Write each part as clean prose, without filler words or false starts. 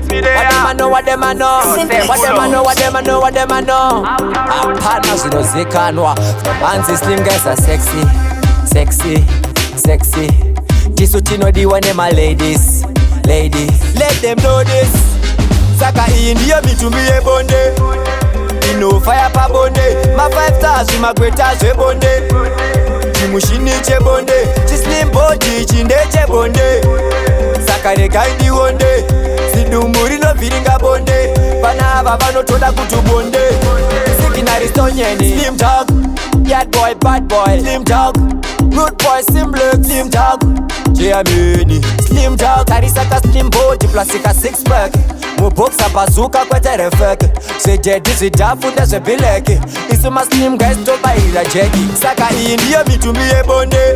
text me there. What them I know. Apana zinozikanwa. Anzi slim guys are sexy. Tisu chinodiwa ne my ladies. Let them know this. Saka iyi ndiyo mitumbi yebonde. Ino fire pa bonde. Ma 5 stars ma gweta zebonde. Chimushini chebonde. Chislim body chinde chebonde. Saka rekaindi wonde. Sidumuri no viringa bonde. Bana ava vanotoda kutubonde. Sikinari stonyeni. Slim dog. Yard boy, bad boy. Slim dog. Good boy, simple. Slim dog. Jamini. Slim dog. Tarisaka slim body plasika 6 pack. Muboxa bazuka kwete refeke. Sejedi zidafunda zebileke. Isuma slim guys toba ila jeki. Saka iyi ndiyo mitumbi yebonde.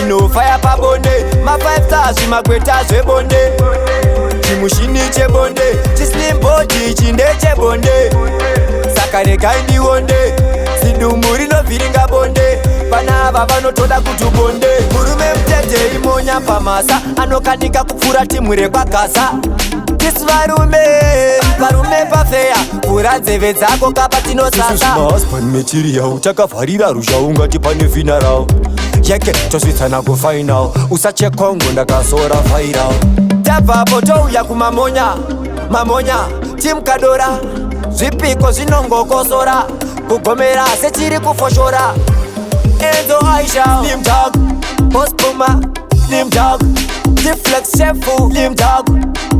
Ino fire pa bonde. Ma 5 stars ma gweta zebonde. Chimushini chebonde. Chislim body chinde chebonde. Saka rekaindi wonde. Sidumuri no viringa bonde. Bana ava vanotoda kutubonde. Murume mtete imonya pamasa. Anokanika kupfura timure kwa gasa. Varume pafeya kura nzeve dzako kapatinosasa husband material uchakavharira rusha ungati pane funeral yeke tosvitsana kufinal usachekongo ndakazora viral tabvapo touya kumamonya timkadora zvipiko zvinongokosora kugomera sechiri kufoshora Enzo Aisha Slim dog Pospuma Slim dog Deflex Shefu Slim dog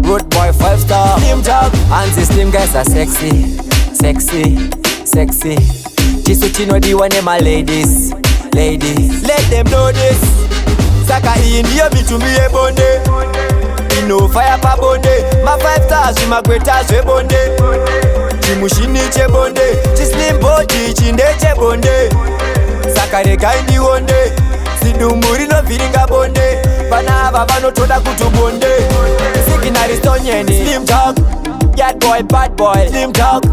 Road boy 5 star Slim dog Anzi slim guys are sexy Chisu chinodiwa ne my ladies Let them know this Saka iyi ndiyo mitumbi yebonde Ino fire pa bonde Ma 5 stars ma gweta zebonde Chimushini chebonde Chislim body chinde chebonde Saka rekaindi wonde Sidumuri no viringa bonde Bana ava vanotoda kutubonde Sikinari stonyeni Slim dog Yard boy, bad boy Slim dog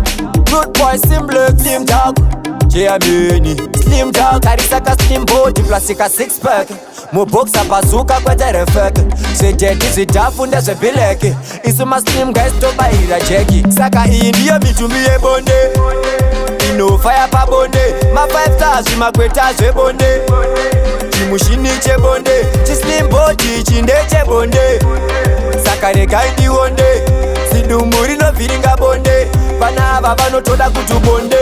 Good boy, simple Slim dog Jamini Slim dog Tarisaka slim body plasika 6 pack Muboxa bazuka kwete refeke Sejedi zidafunda zebileke Isuma slim guys toba ila jeki Saka iyi ndiyo mitumbi yebonde Ino fire pa bonde Ma 5 stars ma gweta zebonde Chimushini chebonde Chislim body chinde chebonde Saka rekaindi wonde Sidumuri no viringa bonde Bana ava vanotoda kutubonde